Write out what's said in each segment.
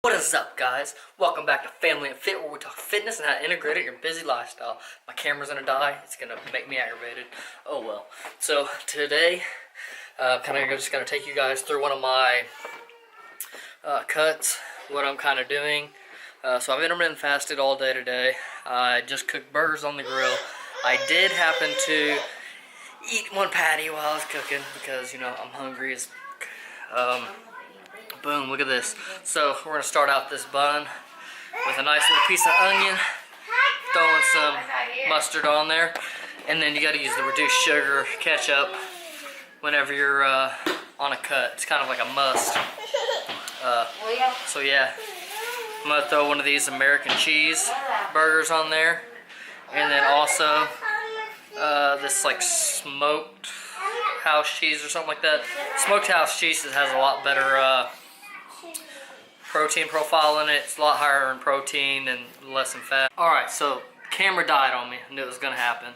What is up, guys? Welcome back to Family and Fit, where we talk fitness and how to integrate it in your busy lifestyle. My camera's gonna die. It's gonna make me aggravated. Oh well. So today, just gonna take you guys through one of my cuts. What I'm kind of doing. So I've intermittent fasted all day today. I just cooked burgers on the grill. I did happen to eat one patty while I was cooking because I'm hungry as. Boom, look at this. So we're going to start out this bun with a nice little piece of onion, throwing some mustard on there, and then you got to use the reduced sugar ketchup whenever you're on a cut. It's kind of like a must. So yeah, I'm going to throw one of these American cheese burgers on there, and then also this like smoked house cheese or something like that. Smoked house cheese has a lot better protein profile in it. It's a lot higher in protein and less in fat. Alright, so camera died on me. I knew it was going to happen.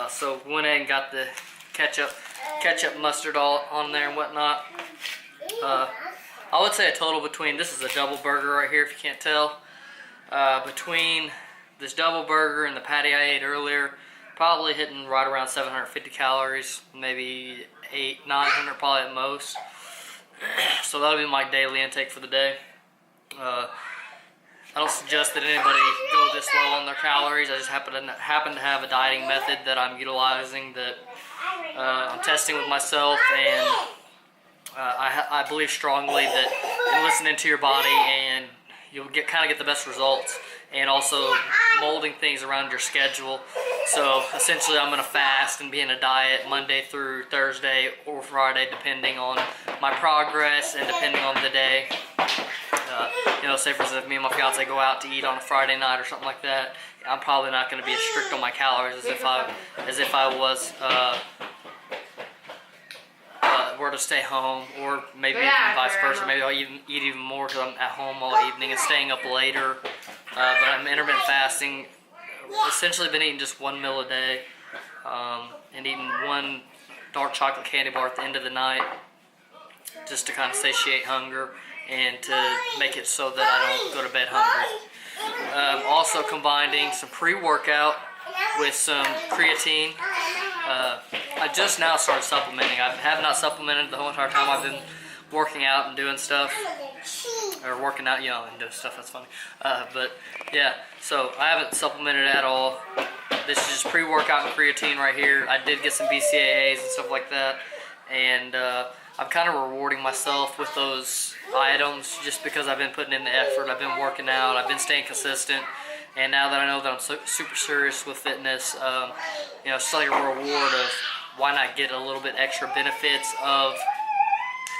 So went ahead and got the ketchup mustard all on there and whatnot. I would say a total between, this is a double burger right here if you can't tell. Between this double burger and the patty I ate earlier, probably hitting right around 750 calories, maybe 900 probably at most. So that'll be my daily intake for the day. I don't suggest that anybody go this low on their calories. I just happen to have a dieting method that I'm utilizing that I'm testing with myself, and I believe strongly that in listening to your body and you'll kind of get the best results, and also molding things around your schedule. So essentially I'm going to fast and be in a diet Monday through Thursday or Friday depending on my progress and depending on the day. Say for instance, if me and my fiance go out to eat on a Friday night or something like that, I'm probably not going to be as strict on my calories as if I was were to stay home, or maybe even vice versa. Maybe I'll eat even more because I'm at home all evening and staying up later. But I'm intermittent fasting. Essentially been eating just one meal a day, and eating one dark chocolate candy bar at the end of the night, just to kind of satiate hunger and to make it so that I don't go to bed hungry. Also combining some pre-workout with some creatine. I just now started supplementing. I have not supplemented the whole entire time I've been working out and doing stuff. Or working out, and doing stuff, that's funny. But yeah, so I haven't supplemented at all. This is just pre-workout and creatine right here. I did get some BCAAs and stuff like that. And I'm kind of rewarding myself with those items just because I've been putting in the effort. I've been working out. I've been staying consistent. And now that I know that I'm super serious with fitness, it's like a reward of why not get a little bit extra benefits of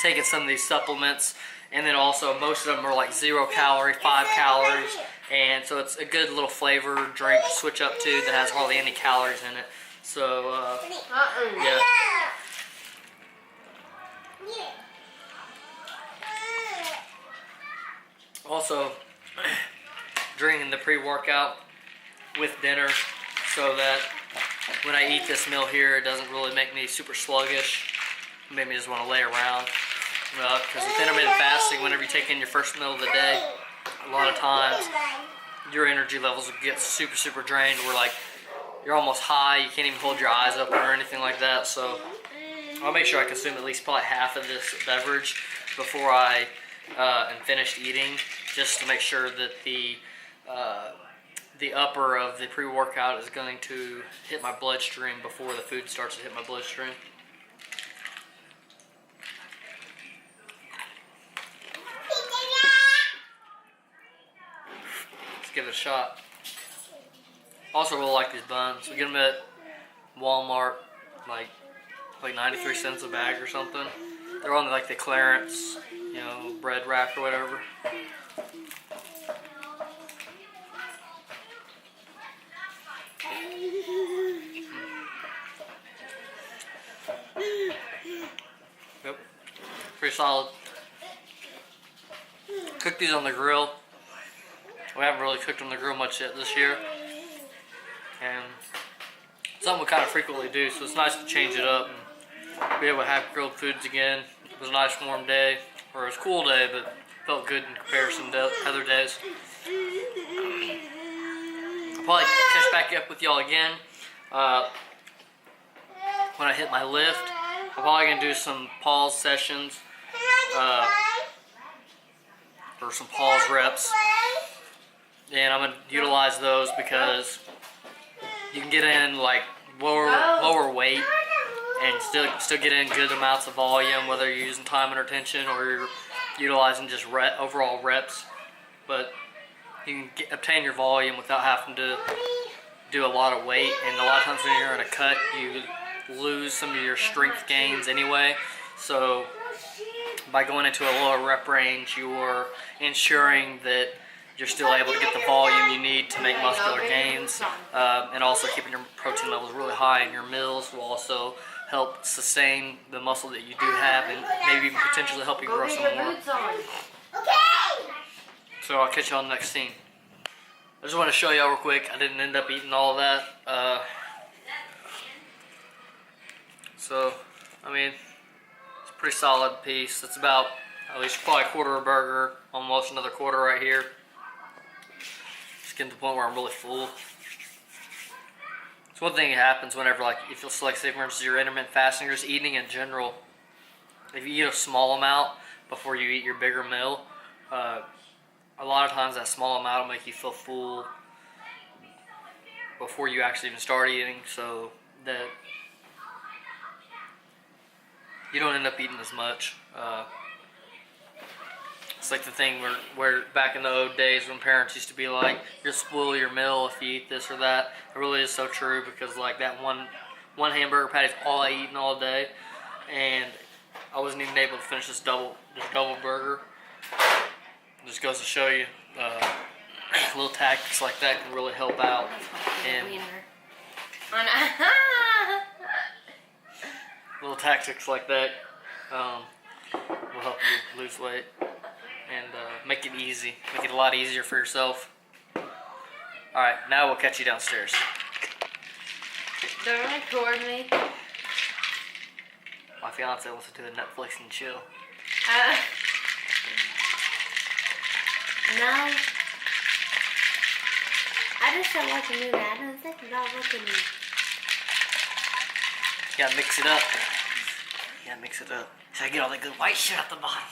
taking some of these supplements. And then also most of them are like 0 calorie, 5 calories. And so it's a good little flavor drink to switch up to that has hardly any calories in it. So, yeah. Also, drinking the pre-workout with dinner so that when I eat this meal here, it doesn't really make me super sluggish. It made me just want to lay around. Because with intermittent fasting, whenever you take in your first meal of the day, a lot of times your energy levels will get super drained. Where like you're almost high, you can't even hold your eyes open or anything like that. So I'll make sure I consume at least probably half of this beverage before I am finished eating, just to make sure that the upper of the pre-workout is going to hit my bloodstream before the food starts to hit my bloodstream. Let's give it a shot. Also really like these buns. We get them at Walmart, like 93 cents a bag or something. They're on like the clearance, bread rack or whatever. Yep, pretty solid. Cooked these on the grill. We haven't really cooked on the grill much yet this year, and something we kind of frequently do, so it's nice to change it up and be able to have grilled foods again. It was a nice warm day, or it was a cool day, but felt good in comparison to other days. I'll probably catch back up with y'all again when I hit my lift. I'm probably going to do some pause sessions or some pause reps, and I'm going to utilize those because you can get in like lower weight and still get in good amounts of volume, whether you're using time under tension or you're utilizing just overall reps. But you can obtain your volume without having to do a lot of weight, and a lot of times when you're in a cut, you lose some of your strength gains anyway. So by going into a lower rep range, you're ensuring that you're still able to get the volume you need to make muscular gains, and also keeping your protein levels really high in your meals will also help sustain the muscle that you do have, and maybe even potentially help you grow some more. So I'll catch you on the next scene. I just want to show y'all real quick. I didn't end up eating all of that. So, I mean, it's a pretty solid piece. It's about at least probably a quarter of a burger, almost another quarter right here. Just getting to the point where I'm really full. So one thing that happens whenever, like, if you'll select, say for instance, your intermittent fasting or just eating in general, if you eat a small amount before you eat your bigger meal, a lot of times that small amount will make you feel full before you actually even start eating, so that you don't end up eating as much. It's like the thing where back in the old days when parents used to be like, you'll spoil your meal if you eat this or that. It really is so true, because like that one hamburger patty is all I eat all day, and I wasn't even able to finish this double burger. It just goes to show you little tactics like that can really help out, and little tactics like that will help you lose weight and make it easy, make it a lot easier for yourself. Alright, now we'll catch you downstairs. Don't record me. My fiance wants to do the Netflix and chill. No. I just don't like to do that. I don't think about looking at me. You gotta mix it up. You gotta mix it up. So I get all that good white shit at the bottom.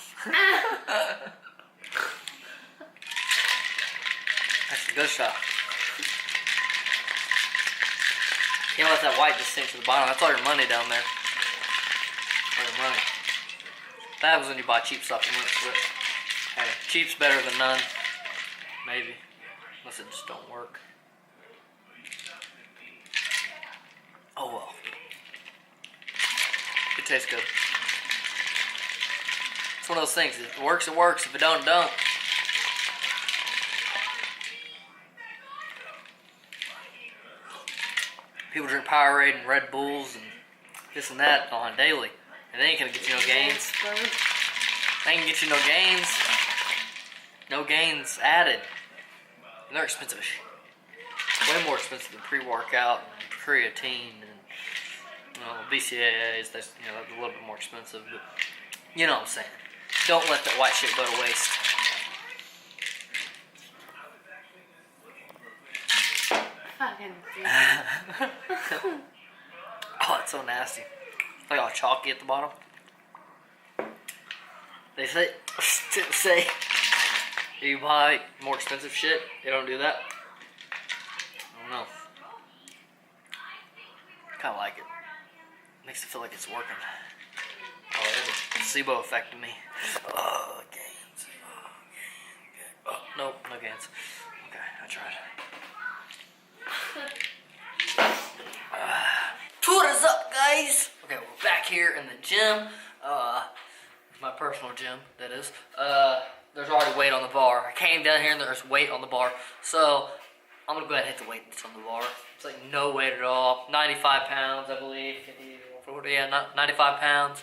That's the good stuff. You don't let that white just sink to the bottom. That's all your money down there. All your money. That happens when you buy cheap supplements, but hey, cheap's better than none. Maybe. Unless it just don't work. Oh well. It tastes good. It's one of those things. If it works, it works. If it don't, it don't. People drink Powerade and Red Bulls and this and that on daily, and they ain't gonna get you no gains. They ain't gonna get you no gains. No gains added. And they're expensive as shit. Way more expensive than pre-workout and creatine and BCAAs. That's a little bit more expensive, but you know what I'm saying. Don't let that white shit go to waste. Fucking Oh, it's so nasty. Like all chalky at the bottom. They say if you buy more expensive shit, they don't do that. I don't know. I kind of like it. Makes it feel like it's working. Oh, there's a placebo effect to me. Oh, gains. Oh, nope, no gains. Okay, I tried. What is up, guys? Okay, we're back here in the gym. My personal gym, that is. There's already weight on the bar. I came down here and there's weight on the bar. So, I'm going to go ahead and hit the weight that's on the bar. It's like no weight at all. 95 pounds, I believe. Yeah, 95 pounds.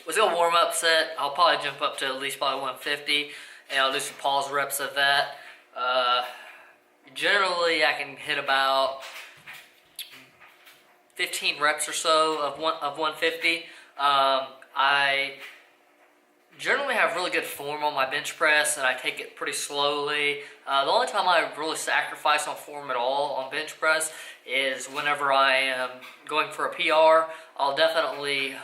Let's go warm up set. I'll probably jump up to at least probably 150. And I'll do some pause reps of that. Generally, I can hit about 15 reps or so of 150. I generally have really good form on my bench press, and I take it pretty slowly. The only time I really sacrifice on form at all on bench press is whenever I am going for a PR. I'll definitely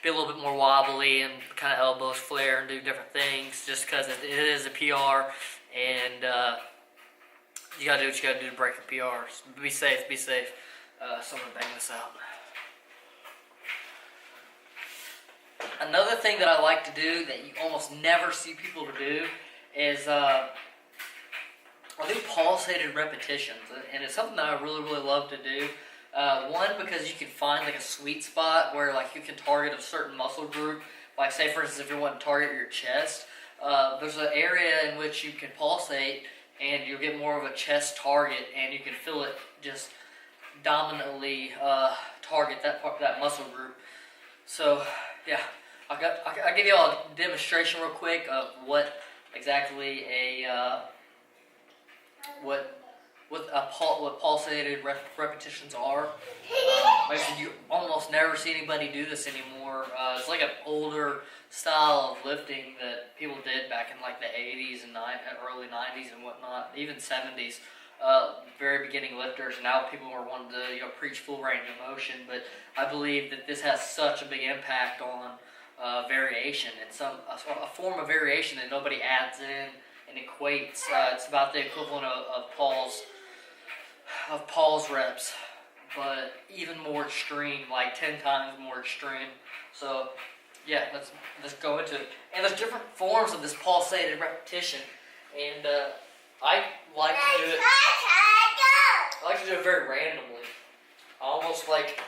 be a little bit more wobbly and kind of elbows flare and do different things, just because it is a PR, and you gotta do what you gotta do to break a PR. So be safe, be safe. So I'm gonna bang this out. Another thing that I like to do that you almost never see people to do is I'll do pulsated repetitions, and it's something that I really, really love to do. One, because you can find like a sweet spot where like you can target a certain muscle group. Like say for instance, if you want to target your chest, there's an area in which you can pulsate, and you'll get more of a chest target, and you can feel it just dominantly target that muscle group. So yeah, I'll give you all a demonstration real quick of what exactly what pulsated repetitions are. Like I said, you almost never see anybody do this anymore. It's like an older style of lifting that people did back in like the 80s and early 90s and whatnot, even 70s. Very beginning lifters. Now people are wanting to preach full range of motion, but I believe that this has such a big impact on variation, and a form of variation that nobody adds in and equates. It's about the equivalent of Paul's reps, but even more extreme, like 10 times more extreme. So yeah, let's go into it. And there's different forms of this pulsated repetition, and I like to do it very randomly. Almost like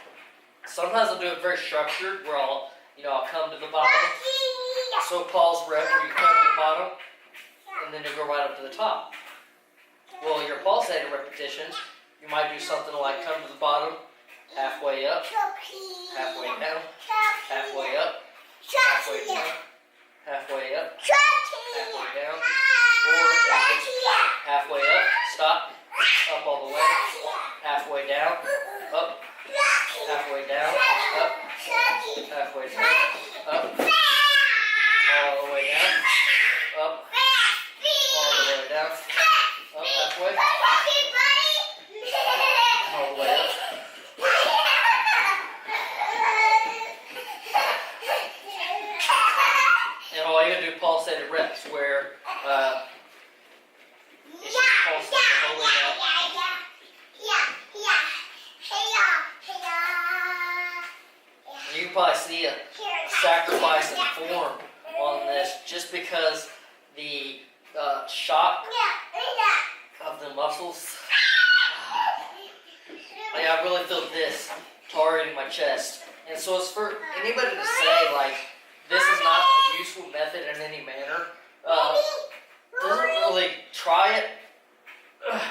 sometimes I'll do it very structured, where I'll come to the bottom. So Paul's rep, where you come to the bottom, and then you go right up to the top. Well, your pulsated repetitions, you might do something like come to the bottom, halfway up, halfway down, halfway up, halfway down, halfway up, halfway down, or halfway up, stop, up all the way, halfway down, up, halfway down, up, halfway down, up, all the way down, up, all the way down, up halfway, all the way up. And all you gotta do pulsated reps where it's just pulsating the whole way down. And you can probably see a sacrifice in form on this, just because the shock of the muscles. Like I really feel this targeting my chest, and so it's for anybody to say like this is not a useful method in any manner. Doesn't really try it, and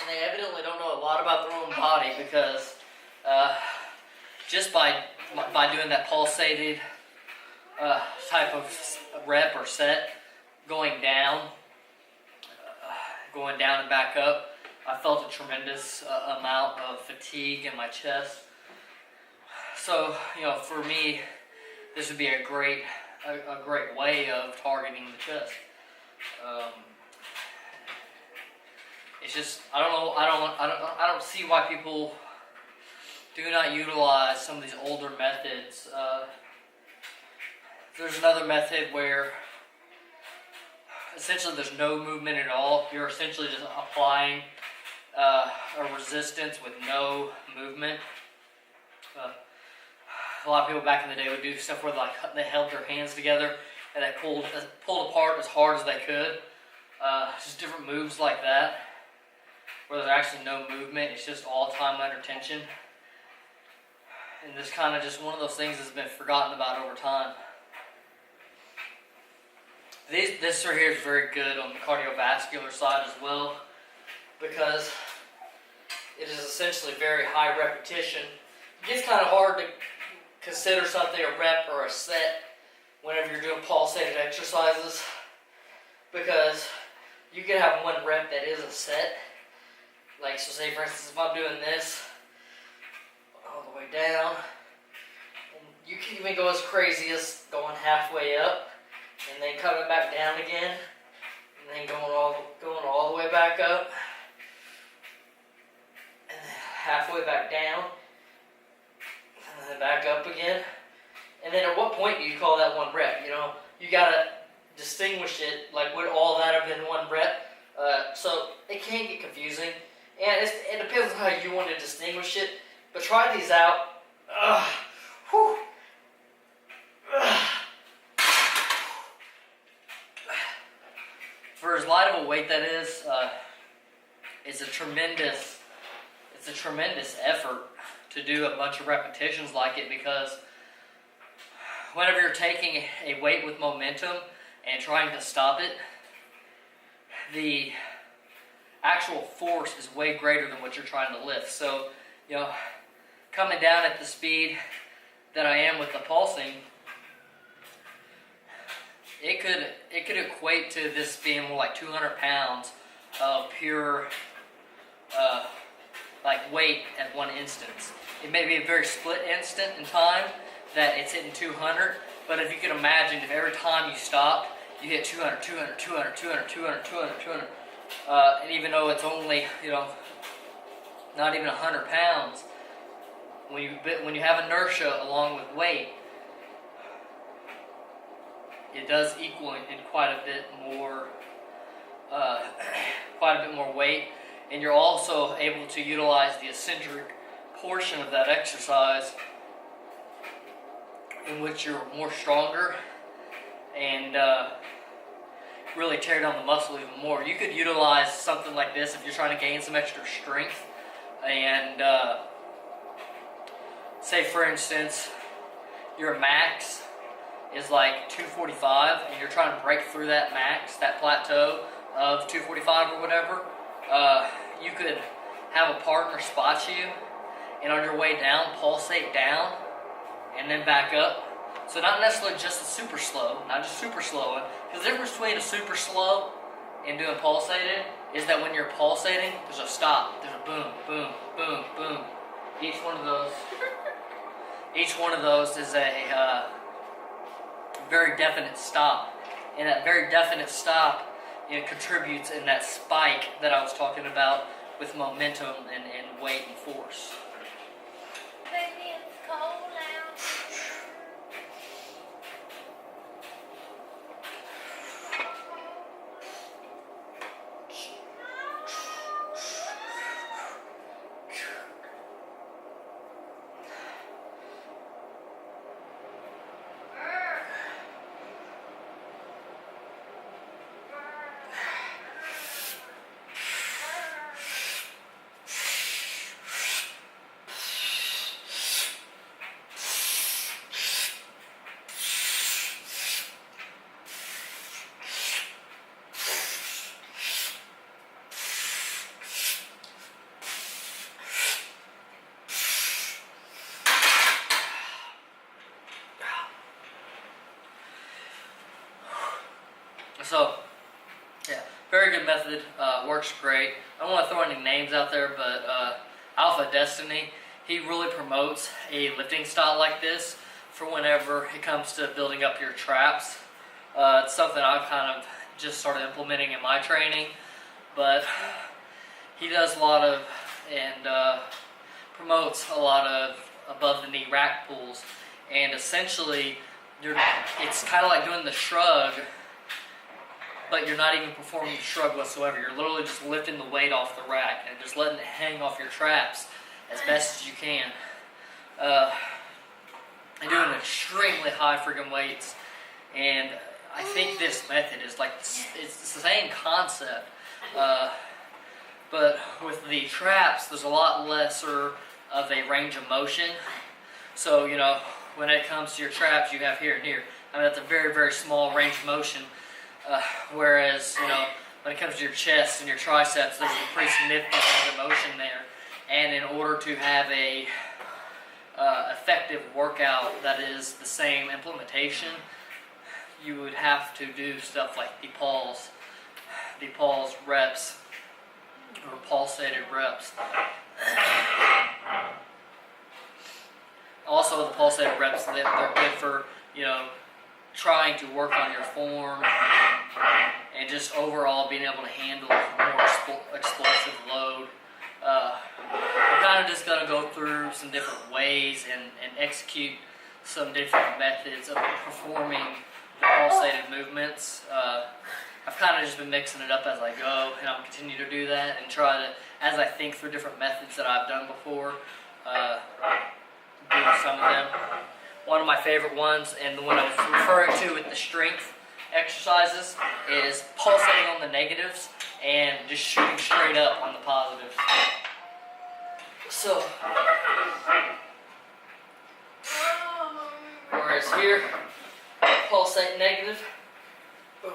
they evidently don't know a lot about their own body, because just by doing that pulsated type of rep or set, going down and back up, I felt a tremendous amount of fatigue in my chest. So for me, this would be a great way of targeting the chest. It's just I don't see why people do not utilize some of these older methods. There's another method where essentially there's no movement at all. You're essentially just applying a resistance with no movement. A lot of people back in the day would do stuff where they held their hands together and they pulled apart as hard as they could. Just different moves like that, where there's actually no movement. It's just all time under tension. And this kind of just one of those things that's been forgotten about over time. This right here is very good on the cardiovascular side as well, because it is essentially very high repetition. It gets kind of hard to consider something a rep or a set whenever you're doing pulsated exercises, because you can have one rep that is a set. Like, so say for instance, if I'm doing this all the way down, and you can even go as crazy as going halfway up and then coming back down again, and then going all the way back up, and then halfway back down, and then back up again. And then at what point do you call that one rep? You know, you gotta distinguish it, like would all that have been one rep? So it can get confusing, and it depends on how you want to distinguish it. But try these out. Whew. For as light of a weight that is, it's a tremendous effort to do a bunch of repetitions like it, because whenever you're taking a weight with momentum and trying to stop it, the actual force is way greater than what you're trying to lift. So, you know, coming down at the speed that I am with the pulsing, it could equate to this being more like 200 pounds of pure like weight at one instance. It may be a very split instant in time that it's hitting 200, but if you can imagine, if every time you stop, you hit 200, 200, 200, 200, 200, 200, 200, and even though it's only, you know, not even 100 pounds, when you have inertia along with weight, it does equal in quite a bit more weight, and you're also able to utilize the eccentric portion of that exercise, in which you're more stronger and really tear down the muscle even more. You could utilize something like this if you're trying to gain some extra strength, and say for instance your max is like 245 and you're trying to break through that max, that plateau of 245 or whatever. You could have a partner spot you, and on your way down, pulsate down and then back up. So not necessarily just a super slow, not just super slowing, because the difference between a super slow and doing pulsated is that when you're pulsating, there's a stop, there's a boom, boom, boom, boom. Each one of those is a very definite stop, and that very definite stop, it contributes in that spike that I was talking about with momentum and weight and force. Baby, it's cold out. So, yeah, very good method, works great. I don't want to throw any names out there, but Alpha Destiny, he really promotes a lifting style like this for whenever it comes to building up your traps. It's something I've kind of just started implementing in my training, but he does a lot of, and promotes a lot of above the knee rack pulls, and essentially it's kind of like doing the shrug, but you're not even performing the shrug whatsoever. You're literally just lifting the weight off the rack and just letting it hang off your traps as best as you can. And doing extremely high freaking weights. And I think this method is like, it's the same concept, but with the traps, there's a lot lesser of a range of motion. So, you know, when it comes to your traps, you have here and here. I mean, that's a very, very small range of motion. Whereas, you know, when it comes to your chest and your triceps, there's a pretty significant range of motion there. And in order to have a effective workout that is the same implementation, you would have to do stuff like the pulse reps, or pulsated reps. Also, the pulsated reps, they're good for, you know, trying to work on your form and just overall being able to handle more explosive load. We're kind of just going to go through some different ways and execute some different methods of performing the pulsated movements. I've kind of just been mixing it up as I go, and I'll continue to do that and try to, as I think through different methods that I've done before, do some of them. One of my favorite ones, and the one I was referring to with the strength exercises, is pulsating on the negatives and just shooting straight up on the positives. So, whereas here, pulsate negative. Boom.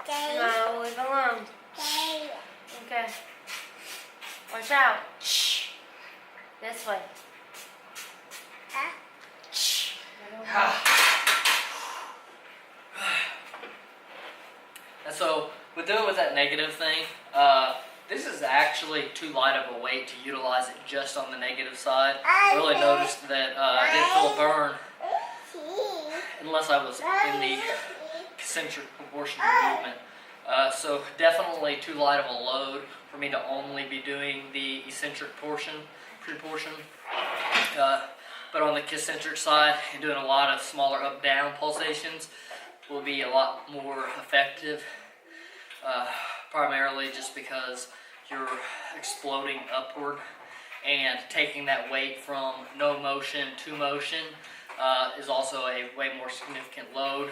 No, leave alone. Okay. Watch out. This way. And so, with doing with that negative thing, this is actually too light of a weight to utilize it just on the negative side. I really noticed that I didn't feel a burn unless I was in the eccentric proportion of movement. So definitely too light of a load for me to only be doing the eccentric pre-portion. But on the eccentric side, and doing a lot of smaller up-down pulsations will be a lot more effective, primarily just because you're exploding upward, and taking that weight from no motion to motion is also a way more significant load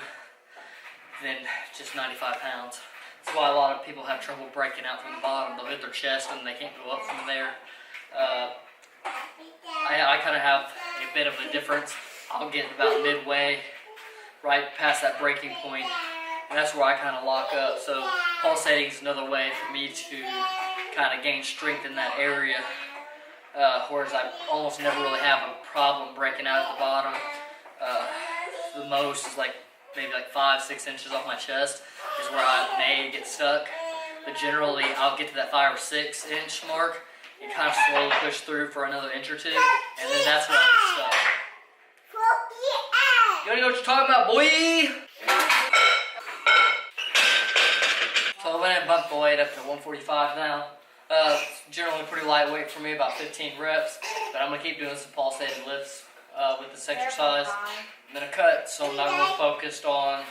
than just 95 pounds. That's why a lot of people have trouble breaking out from the bottom. They'll hit their chest and they can't go up from there. I kind of have a bit of a difference. I'll get about midway, right past that breaking point, and that's where I kind of lock up. So pulsating is another way for me to kind of gain strength in that area, whereas I almost never really have a problem breaking out at the bottom. The most is like maybe like 5-6 inches off my chest is where I may get stuck, but generally I'll get to that 5 or 6 inch mark and kind of slowly push through for another inch or two, and then that's where I get stuck. You wanna know what you're talking about, boy? So I went and bumped the weight up to 145 now. It's generally pretty lightweight for me, about 15 reps, but I'm gonna keep doing some pulsated lifts with this exercise. I'm gonna cut, so I'm not really focused on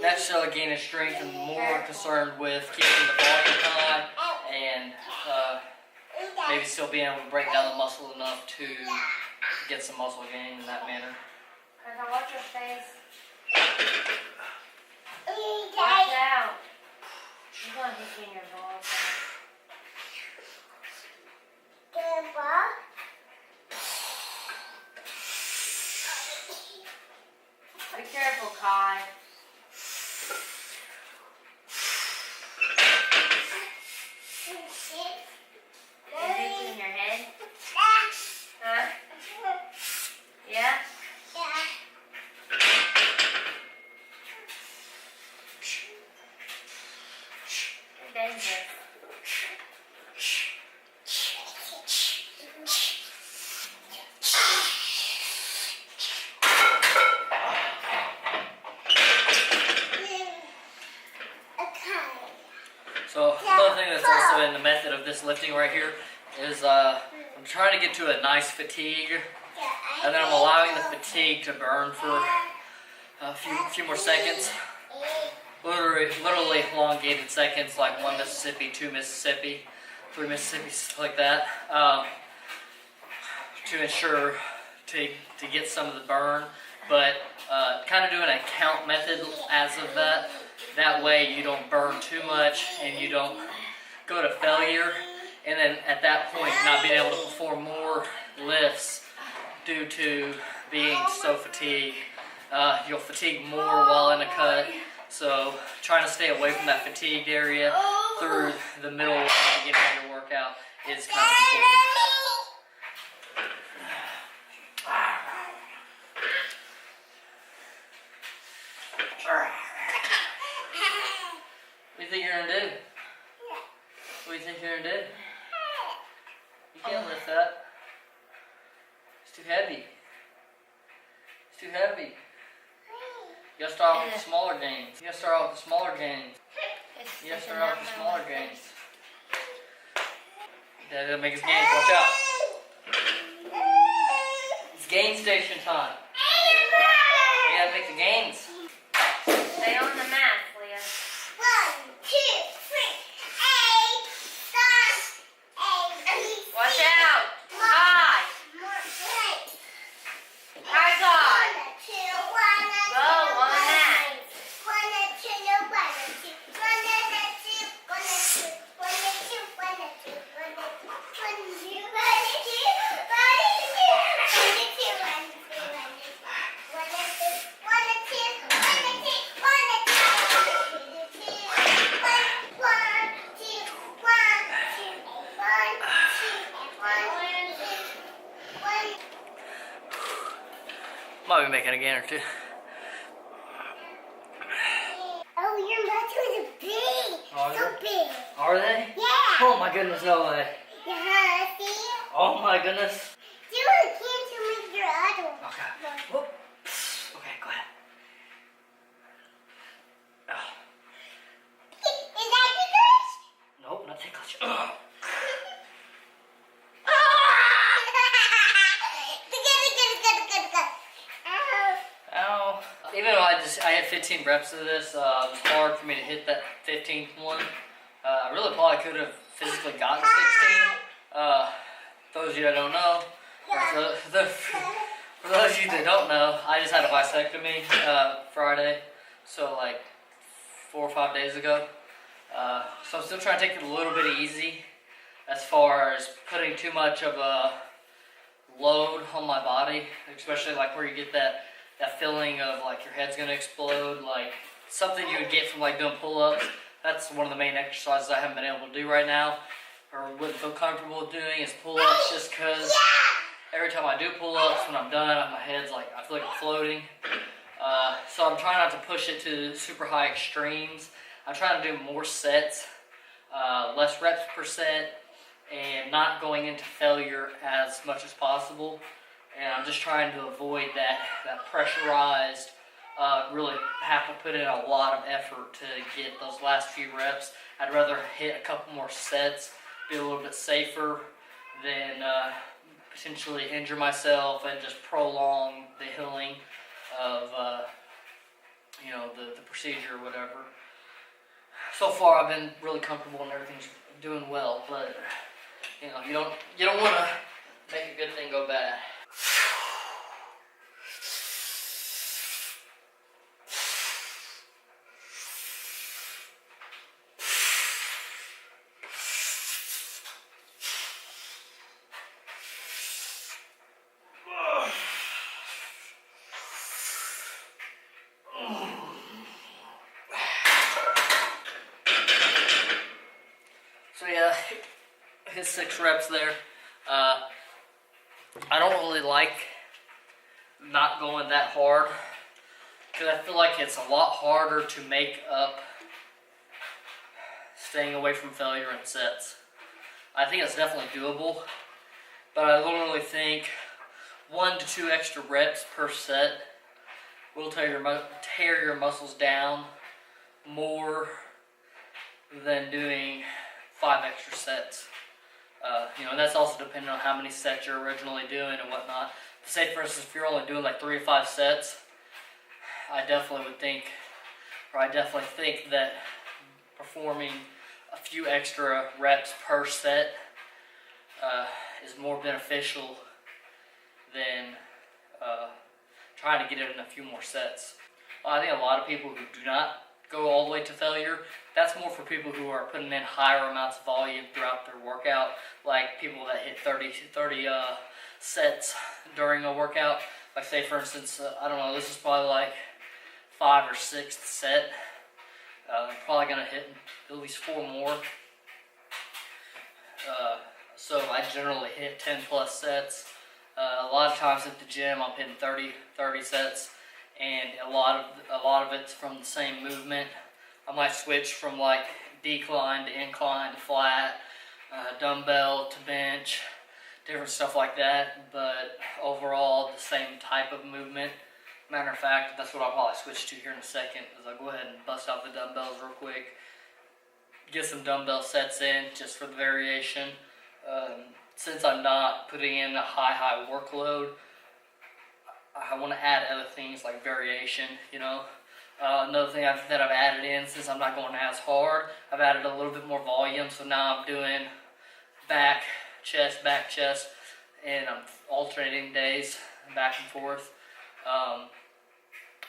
necessarily gaining strength, and more concerned with keeping the volume high and maybe still being able to break down the muscle enough to get some muscle gain in that manner. Watch your face. Watch out. You're gonna hit me in your balls. Be careful, Kai. Is it in your head? Huh? Yeah? You're dangerous. So another thing that's also in the method of this lifting right here is I'm trying to get to a nice fatigue, and then I'm allowing the fatigue to burn for a few more seconds. Literally elongated seconds, like 1 Mississippi, 2 Mississippi, 3 Mississippi, stuff like that, to ensure to get some of the burn, but kind of doing a count method as of that. That way you don't burn too much and you don't go to failure, and then at that point not being able to perform more lifts due to being so fatigued. you'll fatigue more while in a cut. So trying to stay away from that fatigued area through the middle and beginning of your workout is kind of important. What do you think you're gonna do? What do you think you're gonna do? You can't lift that. It's too heavy. It's too heavy. You gotta start off with the smaller gains. You gotta start off with the smaller gains. You gotta start off with the smaller gains. Yeah, that'll make his gains. Watch out. It's gain station time. You gotta make the gains. Stay on the mat, Leah. 1, 2, 3, 8, 9, 8. Watch out! High! High God! Go on the mat. Might be making a gain or two. Oh, your muscles are big. Are So they? big. Are they? Yeah. Oh my goodness, no way. Yeah, see? Oh my goodness. Do it again to make your other one. Okay. Whoop. Okay, go ahead. Oh. Is that yours? Nope, not ticklish. Ugh. Ow. Even though I had 15 reps of this, it was hard for me to hit that 15th one. I really probably could have physically gotten 16. Those of you that don't know, or for those of you that don't know, I just had a vasectomy Friday, so like 4 or 5 days ago. So I'm still trying to take it a little bit easy as far as putting too much of a load on my body, especially like where you get that feeling of like your head's gonna explode, like something you would get from like doing pull-ups. That's one of the main exercises I haven't been able to do right now, or wouldn't feel comfortable with doing, is pull-ups, just because every time I do pull-ups, when I'm done, my head's like, I feel like I'm floating. So I'm trying not to push it to super high extremes. I'm trying to do more sets, less reps per set, and not going into failure as much as possible. And I'm just trying to avoid that pressurized, really have to put in a lot of effort to get those last few reps. I'd rather hit a couple more sets, be a little bit safer than potentially injure myself and just prolong the healing of the procedure or whatever. So far I've been really comfortable and everything's doing well, but you don't want to make a good thing go bad. So yeah, his 6 reps there. I don't really like not going that hard, because I feel like it's a lot harder to make up staying away from failure in sets. I think it's definitely doable, but I literally think 1 to 2 extra reps per set will tear your muscles down more than doing 5 extra sets. And that's also depending on how many sets you're originally doing and whatnot. Say for instance, if you're only doing like 3 or 5 sets, I definitely think that performing a few extra reps per set is more beneficial than trying to get it in a few more sets. I think a lot of people who do not go all the way to failure, that's more for people who are putting in higher amounts of volume throughout their workout, like people that hit 30 sets during a workout. Like say for instance, I don't know, this is probably like 5th or 6th set. I'm probably gonna hit at least 4 more. So I generally hit 10 plus sets. A lot of times at the gym I'm hitting 30 sets, and a lot of it's from the same movement. I might switch from like decline to incline to flat, dumbbell to bench, different stuff like that, but overall the same type of movement. Matter of fact, that's what I'll probably switch to here in a second, is I'll go ahead and bust out the dumbbells real quick, get some dumbbell sets in just for the variation. Since I'm not putting in a high workload, I want to add other things like variation, you know. Another thing that I've added in, since I'm not going as hard, I've added a little bit more volume. So now I'm doing back, chest, and I'm alternating days back and forth.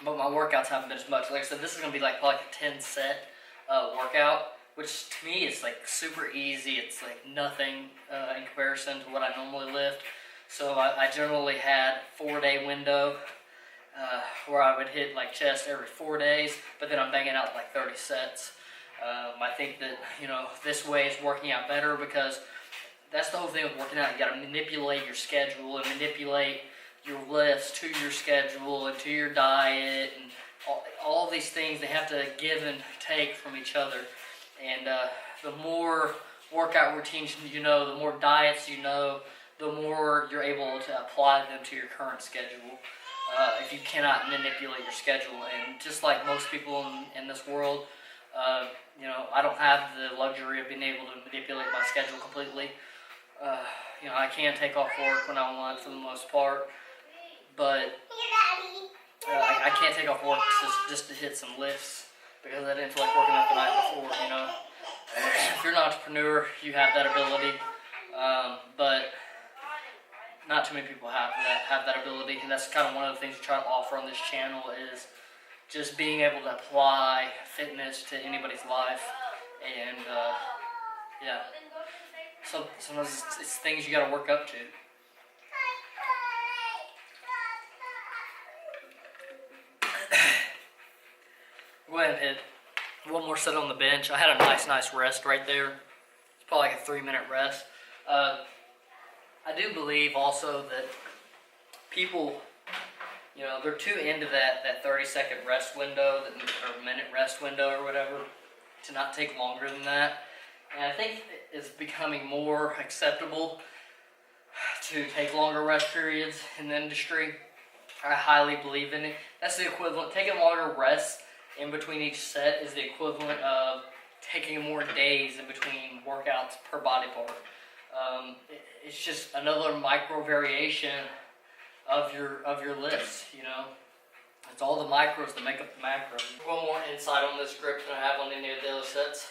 But my workouts haven't been as much. Like I said, this is going to be like probably like a 10 set workout, which to me is like super easy. It's like nothing in comparison to what I normally lift. So I generally had 4-day window where I would hit like chest every 4 days, but then I'm banging out like 30 sets. I think that, you know, this way is working out better, because that's the whole thing with working out. You got to manipulate your schedule and manipulate your lifts to your schedule and to your diet, and all these things, they have to give and take from each other. And the more workout routines you know, the more diets you know, the more you're able to apply them to your current schedule. If you cannot manipulate your schedule, and just like most people in this world, you know, I don't have the luxury of being able to manipulate my schedule completely. You know, I can take off work when I want for the most part, but I can't take off work just to hit some lifts, because I didn't feel like working out the night before, you know. If you're an entrepreneur, you have that ability, but not too many people have that ability, and that's kind of one of the things we try to offer on this channel, is just being able to apply fitness to anybody's life. And yeah, sometimes it's things you got to work up to. Go ahead and hit one more set on the bench. I had a nice rest right there. It's probably like a 3-minute rest. I do believe also that people, you know, they're too into that 30-second rest window, or minute rest window or whatever, to not take longer than that. And I think it's becoming more acceptable to take longer rest periods in the industry. I highly believe in it. That's the equivalent. Taking longer rests in between each set is the equivalent of taking more days in between workouts per body part. It's just another micro variation of your lifts, you know. It's all the micros that make up the macros. One more insight on this grip than I have on any of the other sets.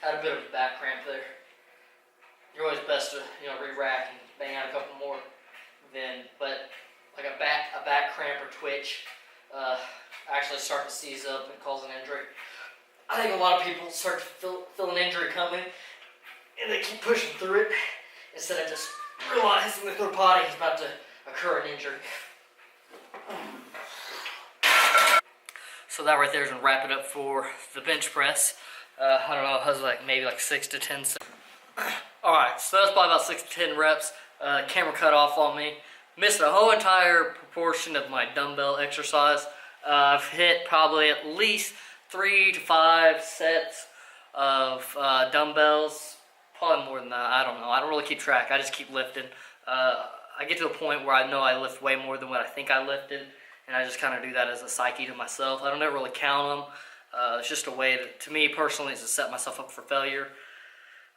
Had a bit of a back cramp there. You're always best to, you know, re-rack and bang out a couple more. But like a back cramp or twitch actually start to seize up and cause an injury. I think a lot of people start to feel an injury coming, and they keep pushing through it instead of just realizing that their body is about to occur an injury. So that right there is going to wrap it up for the bench press. I don't know, it was like maybe like 6 to 10 sets. Alright, so that's probably about 6 to 10 reps. Camera cut off on me. Missed a whole entire proportion of my dumbbell exercise. I've hit probably at least 3 to 5 sets of dumbbells. Probably more than that, I don't know. I don't really keep track, I just keep lifting. I get to a point where I know I lift way more than what I think I lifted, and I just kind of do that as a psyche to myself. I don't ever really count them. It's just a way to me personally, is to set myself up for failure.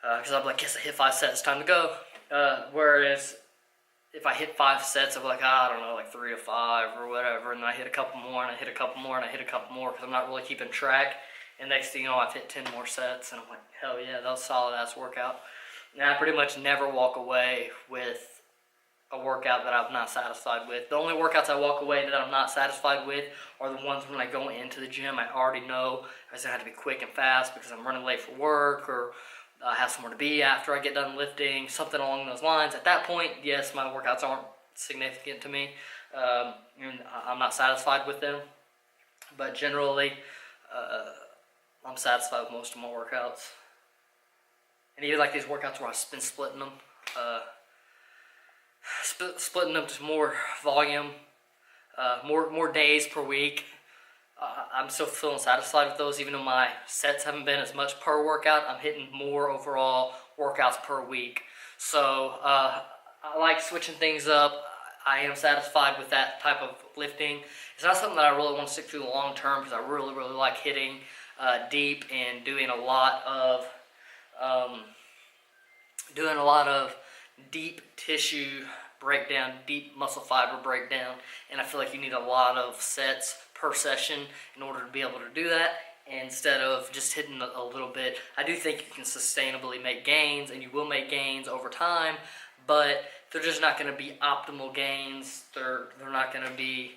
Because I'm like, yes, I hit 5 sets, it's time to go. Whereas if I hit 5 sets of like, I don't know, like 3 or 5 or whatever, and then I hit a couple more, and I hit a couple more, and I hit a couple more, because I'm not really keeping track. And next thing you know, I've hit 10 more sets, and I'm like, hell yeah, that was a solid ass workout. And I pretty much never walk away with a workout that I'm not satisfied with. The only workouts I walk away that I'm not satisfied with are the ones when I go into the gym. I already know I just have to be quick and fast because I'm running late for work, or I have somewhere to be after I get done lifting, something along those lines. At that point, yes, my workouts aren't significant to me. And I'm not satisfied with them. But generally, I'm satisfied with most of my workouts. And even like these workouts where I've been splitting them, splitting them to more volume, more days per week. I'm still feeling satisfied with those, even though my sets haven't been as much per workout. I'm hitting more overall workouts per week. So I like switching things up. I am satisfied with that type of lifting. It's not something that I really want to stick to long term, because I really like hitting deep and doing a lot of deep tissue breakdown, deep muscle fiber breakdown, and I feel like you need a lot of sets per session in order to be able to do that, instead of just hitting a little bit. I do think you can sustainably make gains, and you will make gains over time, but they're just not going to be optimal gains. They're not going to be,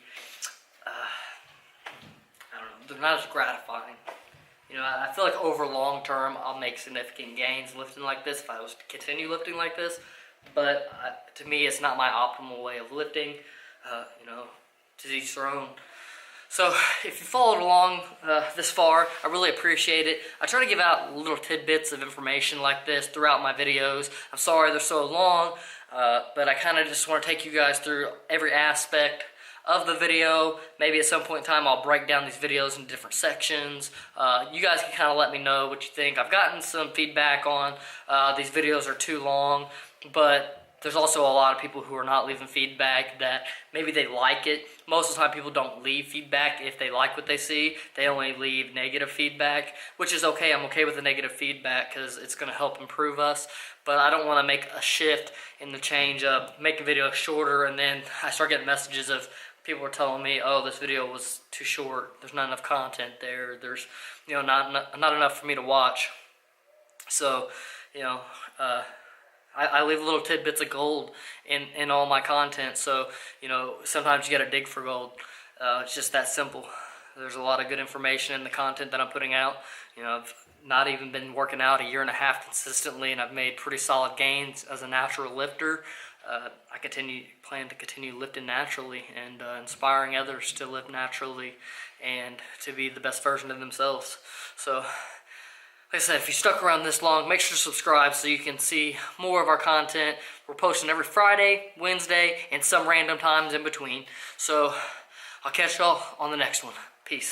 I don't know, they're not as gratifying. You know, I feel like over long term, I'll make significant gains lifting like this if I was to continue lifting like this. But to me, it's not my optimal way of lifting. You know, to each their own. So if you followed along this far, I really appreciate it. I try to give out little tidbits of information like this throughout my videos. I'm sorry they're so long, but I kind of just want to take you guys through every aspect of the video. Maybe at some point in time I'll break down these videos into different sections. You guys can kind of let me know what you think. I've gotten some feedback on these videos are too long, but there's also a lot of people who are not leaving feedback that maybe they like it. Most of the time people don't leave feedback if they like what they see. They only leave negative feedback, which is okay. I'm okay with the negative feedback because it's going to help improve us. But I don't want to make a shift in the change of making videos shorter, and then I start getting messages of people are telling me, oh, this video was too short. There's not enough content there. There's, you know, not enough for me to watch. So, you know, I leave little tidbits of gold in all my content. So, you know, sometimes you got to dig for gold. It's just that simple. There's a lot of good information in the content that I'm putting out. You know, I've not even been working out a year and a half consistently, and I've made pretty solid gains as a natural lifter. I plan to continue lifting naturally and inspiring others to live naturally and to be the best version of themselves. So, like I said, if you stuck around this long, make sure to subscribe so you can see more of our content. We're posting every Friday, Wednesday, and some random times in between. So, I'll catch y'all on the next one. Peace.